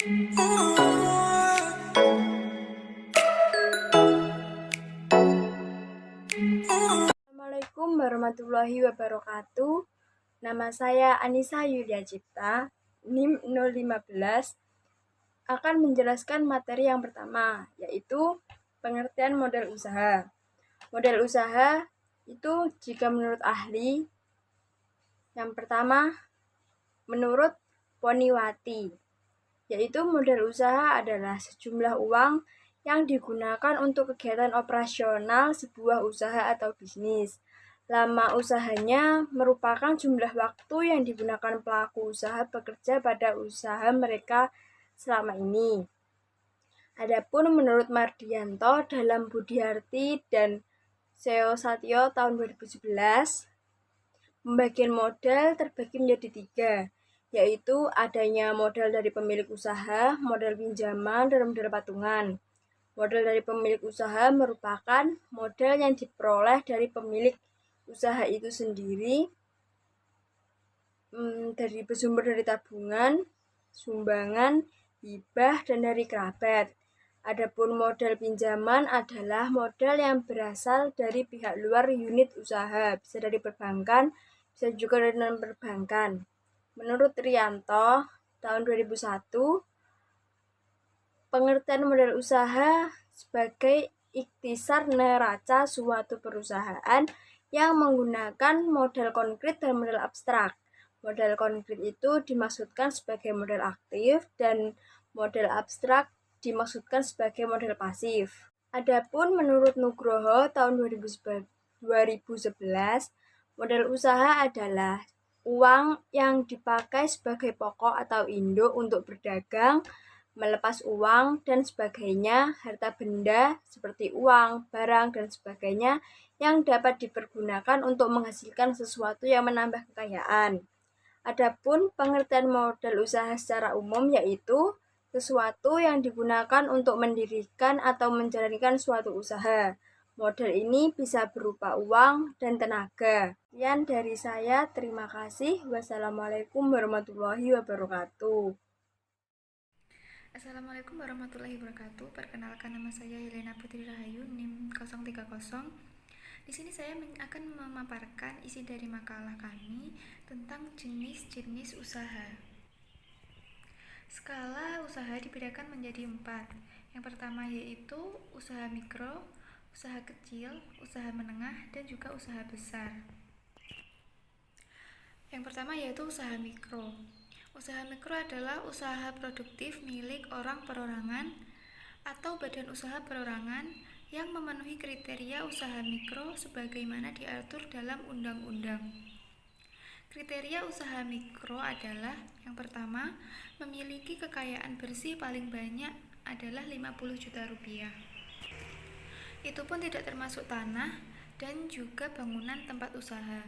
Assalamualaikum warahmatullahi wabarakatuh. Nama saya Anissa Yulia Cipta, NIM 015, akan menjelaskan materi yang pertama, yaitu pengertian model usaha. Model usaha itu jika menurut ahli, yang pertama menurut Poniwati, yaitu model usaha adalah sejumlah uang yang digunakan untuk kegiatan operasional sebuah usaha atau bisnis. Lama usahanya merupakan jumlah waktu yang digunakan pelaku usaha bekerja pada usaha mereka selama ini. Adapun menurut Mardianto dalam Budiarti dan Seo Satyo tahun 2011, pembagian modal terbagi menjadi 3, yaitu adanya modal dari pemilik usaha, modal pinjaman, dan modal patungan. Modal dari pemilik usaha merupakan modal yang diperoleh dari pemilik usaha itu sendiri, dari bersumber dari tabungan, sumbangan, hibah, dan dari kerabat. Adapun modal pinjaman adalah modal yang berasal dari pihak luar unit usaha, bisa dari perbankan, bisa juga dari non-perbankan. Menurut Rianto, tahun 2001, pengertian modal usaha sebagai ikhtisar neraca suatu perusahaan yang menggunakan modal konkret dan modal abstrak. Modal konkret itu dimaksudkan sebagai modal aktif dan modal abstrak dimaksudkan sebagai modal pasif. Adapun menurut Nugroho tahun 2011, modal usaha adalah uang yang dipakai sebagai pokok atau induk untuk berdagang, melepas uang, dan sebagainya, harta benda seperti uang, barang, dan sebagainya yang dapat dipergunakan untuk menghasilkan sesuatu yang menambah kekayaan. Adapun pengertian modal usaha secara umum yaitu sesuatu yang digunakan untuk mendirikan atau menjalankan suatu usaha. Modal ini bisa berupa uang dan tenaga. Sekian dari saya, terima kasih. Wassalamualaikum warahmatullahi wabarakatuh. Assalamualaikum warahmatullahi wabarakatuh. Perkenalkan, nama saya Helena Putri Rahayu, NIM 030. Di sini saya akan memaparkan isi dari makalah kami tentang jenis-jenis usaha. Skala usaha dibedakan menjadi 4. Yang pertama yaitu usaha mikro, usaha kecil, usaha menengah, dan juga usaha besar. Yang pertama yaitu usaha mikro. Usaha mikro adalah usaha produktif milik orang perorangan atau badan usaha perorangan yang memenuhi kriteria usaha mikro sebagaimana diatur dalam undang-undang. Kriteria usaha mikro adalah yang pertama, memiliki kekayaan bersih paling banyak adalah 50 juta rupiah. Itu pun tidak termasuk tanah dan juga bangunan tempat usaha.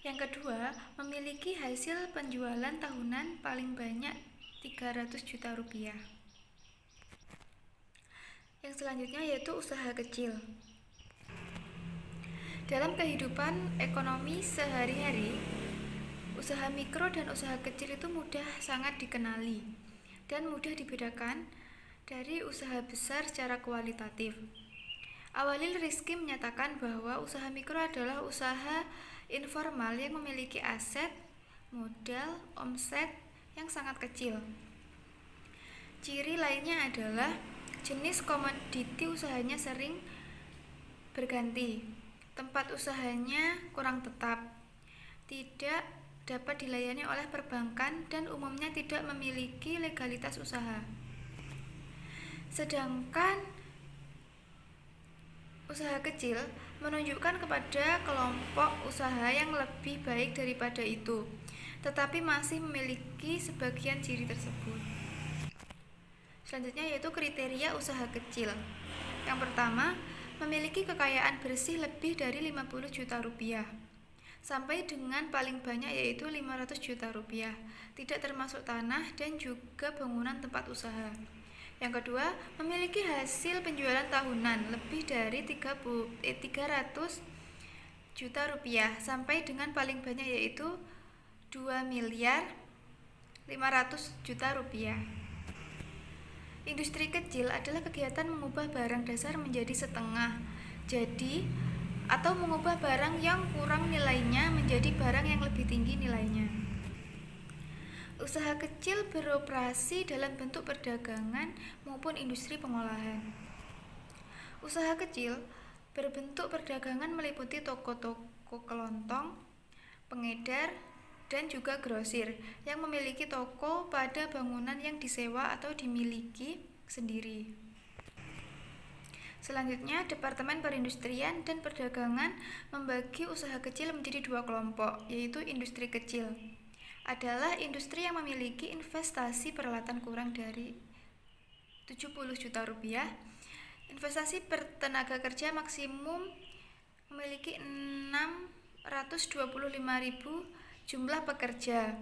Yang kedua, memiliki hasil penjualan tahunan paling banyak 300 juta rupiah. Yang selanjutnya yaitu usaha kecil. Dalam kehidupan ekonomi sehari-hari, usaha mikro dan usaha kecil itu sangat dikenali dan mudah dibedakan dari usaha besar secara kualitatif. Awalil Rizky menyatakan bahwa usaha mikro adalah usaha informal yang memiliki aset, modal, omset yang sangat kecil. Ciri lainnya adalah jenis komoditi usahanya sering berganti, tempat usahanya kurang tetap, tidak dapat dilayani oleh perbankan dan umumnya tidak memiliki legalitas usaha. Sedangkan usaha kecil menunjukkan kepada kelompok usaha yang lebih baik daripada itu, tetapi masih memiliki sebagian ciri tersebut. Selanjutnya yaitu kriteria usaha kecil. Yang pertama, memiliki kekayaan bersih lebih dari 50 juta rupiah sampai dengan paling banyak yaitu 500 juta rupiah, tidak termasuk tanah dan juga bangunan tempat usaha. Yang kedua, memiliki hasil penjualan tahunan lebih dari 300 juta rupiah sampai dengan paling banyak yaitu 2 miliar 500 juta rupiah. Industri kecil adalah kegiatan mengubah barang dasar menjadi setengah jadi atau mengubah barang yang kurang nilainya menjadi barang yang lebih tinggi nilainya. Usaha kecil beroperasi dalam bentuk perdagangan maupun industri pengolahan. Usaha kecil berbentuk perdagangan meliputi toko-toko kelontong, pengedar, dan juga grosir yang memiliki toko pada bangunan yang disewa atau dimiliki sendiri. Selanjutnya, Departemen Perindustrian dan Perdagangan membagi usaha kecil menjadi dua kelompok, yaitu industri kecil adalah industri yang memiliki investasi peralatan kurang dari 70 juta rupiah. Investasi per tenaga kerja maksimum memiliki 625.000 jumlah pekerja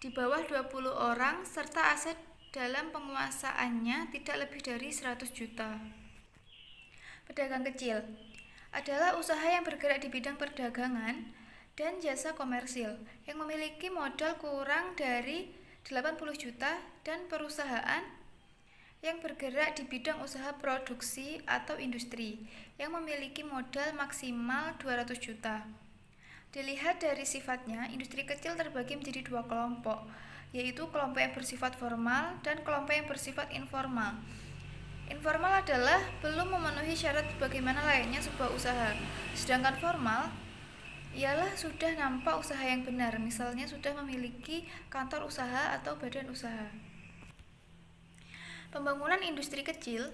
di bawah 20 orang serta aset dalam penguasaannya tidak lebih dari 100 juta. Pedagang kecil adalah usaha yang bergerak di bidang perdagangan dan jasa komersil yang memiliki modal kurang dari 80 juta dan perusahaan yang bergerak di bidang usaha produksi atau industri yang memiliki modal maksimal 200 juta. Dilihat dari sifatnya, industri kecil terbagi menjadi dua kelompok, yaitu kelompok yang bersifat formal dan kelompok yang bersifat informal. Informal adalah belum memenuhi syarat bagaimana layaknya sebuah usaha, sedangkan formal ialah sudah nampak usaha yang benar, misalnya sudah memiliki kantor usaha atau badan usaha. Pembangunan industri kecil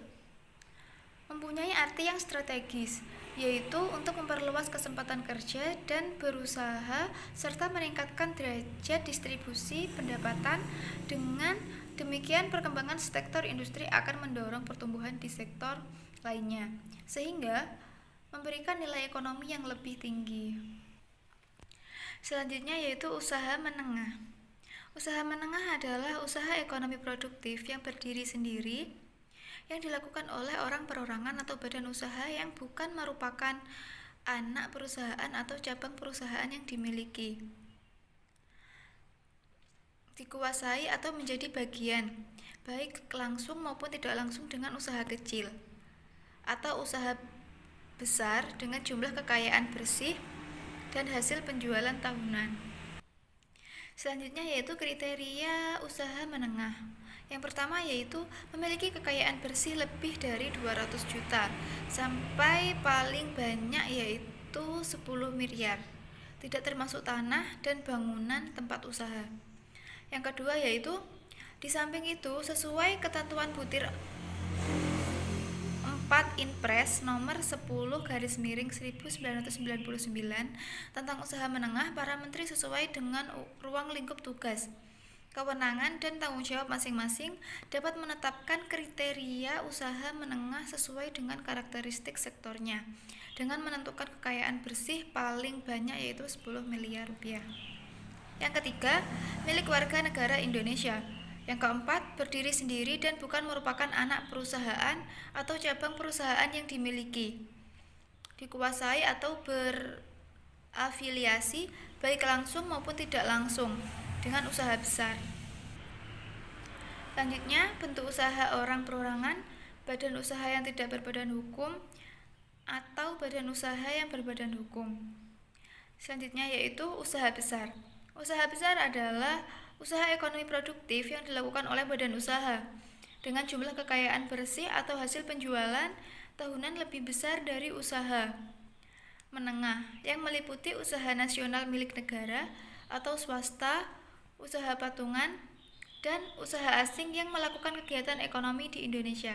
mempunyai arti yang strategis, yaitu untuk memperluas kesempatan kerja dan berusaha serta meningkatkan derajat distribusi pendapatan. Dengan demikian, perkembangan sektor industri akan mendorong pertumbuhan di sektor lainnya, sehingga memberikan nilai ekonomi yang lebih tinggi. Selanjutnya yaitu usaha menengah. Usaha menengah adalah usaha ekonomi produktif yang berdiri sendiri, yang dilakukan oleh orang perorangan atau badan usaha yang bukan merupakan anak perusahaan atau cabang perusahaan yang dimiliki, dikuasai atau menjadi bagian, baik langsung maupun tidak langsung dengan usaha kecil atau usaha besar dengan jumlah kekayaan bersih dan hasil penjualan tahunan. Selanjutnya yaitu kriteria usaha menengah. Yang pertama yaitu memiliki kekayaan bersih lebih dari 200 juta sampai paling banyak yaitu 10 miliar, tidak termasuk tanah dan bangunan tempat usaha. Yang kedua yaitu di samping itu sesuai ketentuan butir 4 Inpres nomor 10/1999 tentang usaha menengah, para menteri sesuai dengan ruang lingkup tugas, kewenangan dan tanggung jawab masing-masing dapat menetapkan kriteria usaha menengah sesuai dengan karakteristik sektornya dengan menentukan kekayaan bersih paling banyak yaitu 10 miliar rupiah. Yang ketiga, milik warga negara Indonesia. Yang keempat, berdiri sendiri dan bukan merupakan anak perusahaan atau cabang perusahaan yang dimiliki, dikuasai atau berafiliasi baik langsung maupun tidak langsung dengan usaha besar. Selanjutnya, bentuk usaha orang perorangan, badan usaha yang tidak berbadan hukum, atau badan usaha yang berbadan hukum. Selanjutnya yaitu usaha besar. Usaha besar adalah usaha ekonomi produktif yang dilakukan oleh badan usaha dengan jumlah kekayaan bersih atau hasil penjualan tahunan lebih besar dari usaha menengah yang meliputi usaha nasional milik negara atau swasta, usaha patungan, dan usaha asing yang melakukan kegiatan ekonomi di Indonesia.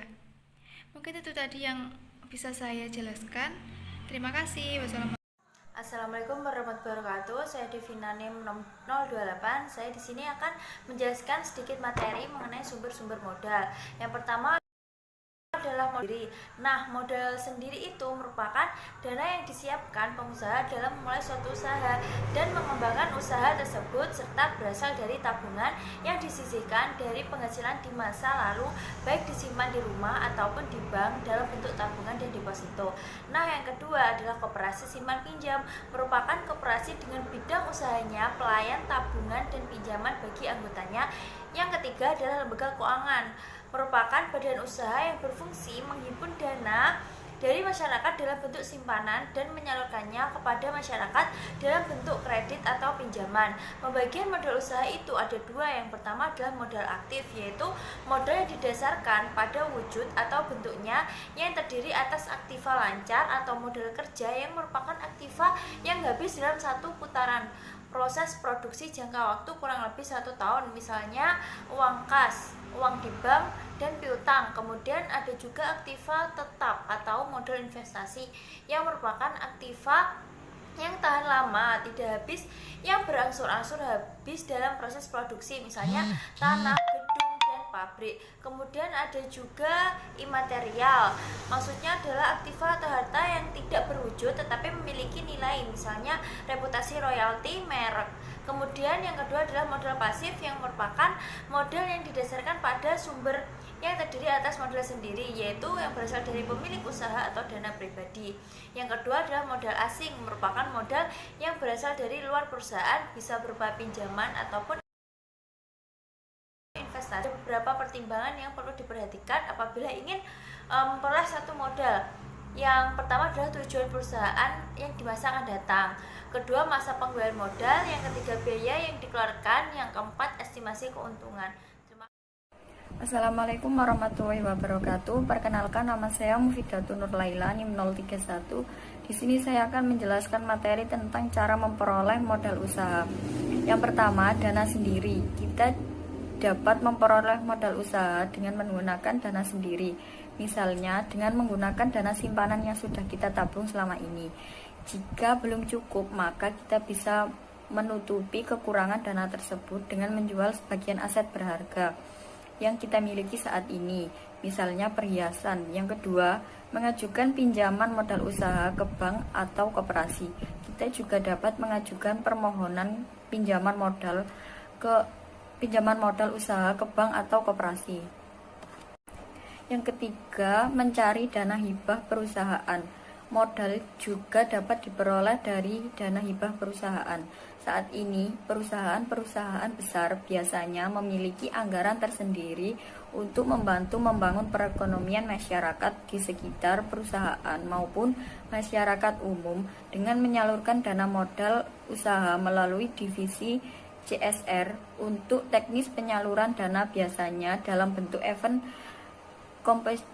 Mungkin itu tadi yang bisa saya jelaskan. Terima kasih. Assalamualaikum warahmatullahi wabarakatuh. Saya Devina NIM 028. Saya di sini akan menjelaskan sedikit materi mengenai sumber-sumber modal. Yang pertama adalah modal. Nah, modal sendiri itu merupakan dana yang disiapkan pengusaha dalam memulai suatu usaha dan mengembangkan usaha tersebut serta berasal dari tabungan yang disisihkan dari penghasilan di masa lalu, baik disimpan di rumah ataupun di bank dalam bentuk tabungan dan deposito. Nah, yang kedua adalah koperasi simpan pinjam, merupakan koperasi dengan bidang usahanya pelayan tabungan dan pinjaman bagi anggotanya. Yang ketiga adalah lembaga keuangan, merupakan badan usaha yang berfungsi menghimpun dana dari masyarakat dalam bentuk simpanan dan menyalurkannya kepada masyarakat dalam bentuk kredit atau pinjaman. Pembagian modal usaha itu ada dua. Yang pertama adalah modal aktif, yaitu modal yang didasarkan pada wujud atau bentuknya yang terdiri atas aktiva lancar atau modal kerja yang merupakan aktiva yang habis dalam satu putaran proses produksi jangka waktu kurang lebih 1 tahun, misalnya uang kas, uang di bank, dan piutang. Kemudian ada juga aktiva tetap atau modal investasi yang merupakan aktiva yang tahan lama, tidak habis, yang berangsur-angsur habis dalam proses produksi, misalnya tanah, gedung, dan pabrik. Kemudian ada juga imaterial, maksudnya adalah aktiva atau harta yang tidak berwujud tetapi memiliki nilai, misalnya reputasi, royalti, merek. Kemudian yang kedua adalah modal pasif yang merupakan modal yang didasarkan pada sumber yang terdiri atas modal sendiri, yaitu yang berasal dari pemilik usaha atau dana pribadi. Yang kedua adalah modal asing, merupakan modal yang berasal dari luar perusahaan, bisa berupa pinjaman ataupun investasi. Ada beberapa pertimbangan yang perlu diperhatikan apabila ingin memperoleh satu modal. Yang pertama adalah tujuan perusahaan yang di masa akan datang. Kedua, masa penggalian modal. Yang ketiga, biaya yang dikeluarkan. Yang keempat, estimasi keuntungan. Assalamualaikum warahmatullahi wabarakatuh. Perkenalkan, nama saya Mufidatun Nur Laila, NIM 031. Di sini saya akan menjelaskan materi tentang cara memperoleh modal usaha. Yang pertama, dana sendiri. Kita dapat memperoleh modal usaha dengan menggunakan dana sendiri. Misalnya, dengan menggunakan dana simpanan yang sudah kita tabung selama ini. Jika belum cukup, maka kita bisa menutupi kekurangan dana tersebut dengan menjual sebagian aset berharga yang kita miliki saat ini, misalnya perhiasan. Yang kedua, mengajukan pinjaman modal usaha ke bank atau koperasi. Kita juga dapat mengajukan permohonan pinjaman modal usaha ke bank atau koperasi. Yang ketiga, mencari dana hibah perusahaan. Modal juga dapat diperoleh dari dana hibah perusahaan. Saat ini, perusahaan-perusahaan besar biasanya memiliki anggaran tersendiri untuk membantu membangun perekonomian masyarakat di sekitar perusahaan maupun masyarakat umum dengan menyalurkan dana modal usaha melalui divisi CSR. Untuk teknis penyaluran dana biasanya dalam bentuk event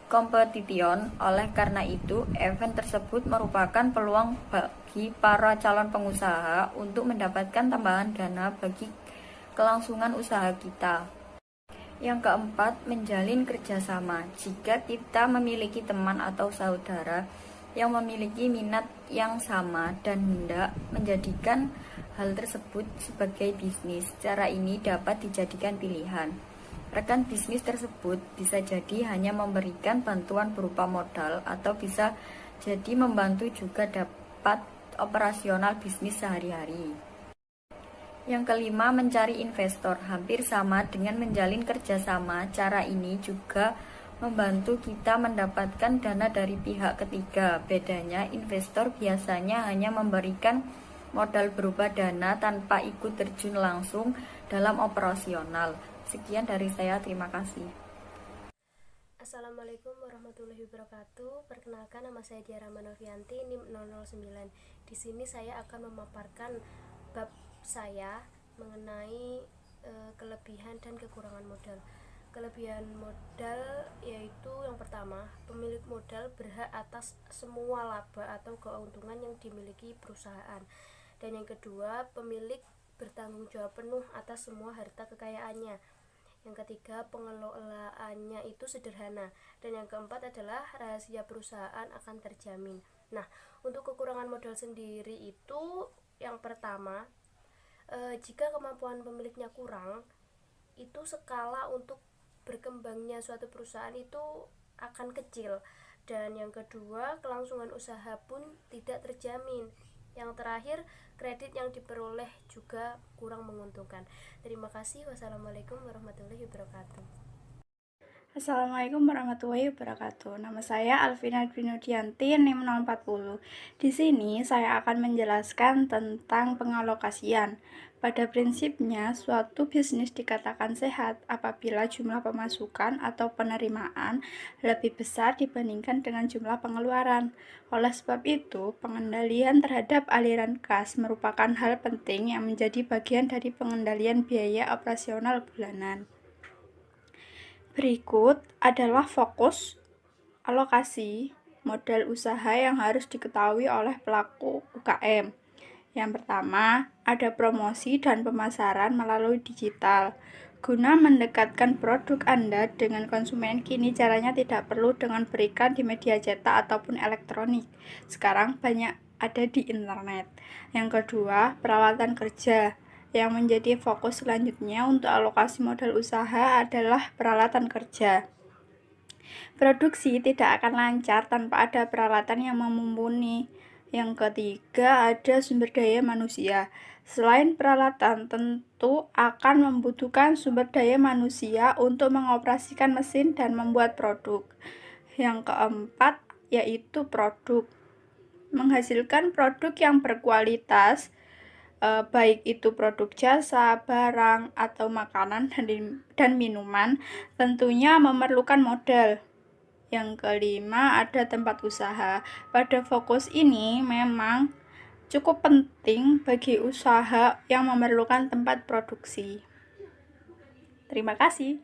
competition. Oleh karena itu, event tersebut merupakan peluang bagi para calon pengusaha untuk mendapatkan tambahan dana bagi kelangsungan usaha kita. Yang keempat, menjalin kerjasama. Jika kita memiliki teman atau saudara yang memiliki minat yang sama dan hendak menjadikan hal tersebut sebagai bisnis, cara ini dapat dijadikan pilihan. Rekan bisnis tersebut bisa jadi hanya memberikan bantuan berupa modal atau bisa jadi membantu juga dapat operasional bisnis sehari-hari. Yang kelima, mencari investor. Hampir sama dengan menjalin kerjasama, cara ini juga membantu kita mendapatkan dana dari pihak ketiga. Bedanya, investor biasanya hanya memberikan modal berupa dana tanpa ikut terjun langsung dalam operasional. Sekian dari saya, terima kasih. Assalamualaikum warahmatullahi wabarakatuh. Perkenalkan, nama saya Diara Manovianti, NIM 009. Di sini saya akan memaparkan bab saya mengenai kelebihan dan kekurangan modal. Kelebihan modal yaitu yang pertama, pemilik modal berhak atas semua laba atau keuntungan yang dimiliki perusahaan. Dan yang kedua, pemilik bertanggung jawab penuh atas semua harta kekayaannya. Yang ketiga, pengelolaannya itu sederhana. Dan yang keempat adalah rahasia perusahaan akan terjamin. Nah, untuk kekurangan modal sendiri itu yang pertama, jika kemampuan pemiliknya kurang, itu skala untuk berkembangnya suatu perusahaan itu akan kecil. Dan yang kedua, kelangsungan usaha pun tidak terjamin. Yang terakhir, kredit yang diperoleh juga kurang menguntungkan. Terima kasih. Wassalamualaikum warahmatullahi wabarakatuh. Assalamualaikum warahmatullahi wabarakatuh. Nama saya Alvina Gwinudianti, NIM 040. Di sini saya akan menjelaskan tentang pengalokasian. Pada prinsipnya, suatu bisnis dikatakan sehat apabila jumlah pemasukan atau penerimaan lebih besar dibandingkan dengan jumlah pengeluaran. Oleh sebab itu, pengendalian terhadap aliran kas merupakan hal penting yang menjadi bagian dari pengendalian biaya operasional bulanan. Berikut adalah fokus alokasi modal usaha yang harus diketahui oleh pelaku UKM. Yang pertama, ada promosi dan pemasaran melalui digital. Guna mendekatkan produk Anda dengan konsumen, kini caranya tidak perlu dengan berikan di media cetak ataupun elektronik. Sekarang banyak ada di internet. Yang kedua, peralatan kerja. Yang menjadi fokus selanjutnya untuk alokasi modal usaha adalah peralatan kerja. Produksi tidak akan lancar tanpa ada peralatan yang mumpuni. Yang ketiga, ada sumber daya manusia. Selain peralatan, tentu akan membutuhkan sumber daya manusia untuk mengoperasikan mesin dan membuat produk. Yang keempat, yaitu produk. Menghasilkan produk yang berkualitas, baik itu produk jasa, barang, atau makanan dan minuman, tentunya memerlukan modal. Yang kelima, ada tempat usaha. Pada fokus ini memang cukup penting bagi usaha yang memerlukan tempat produksi. Terima kasih.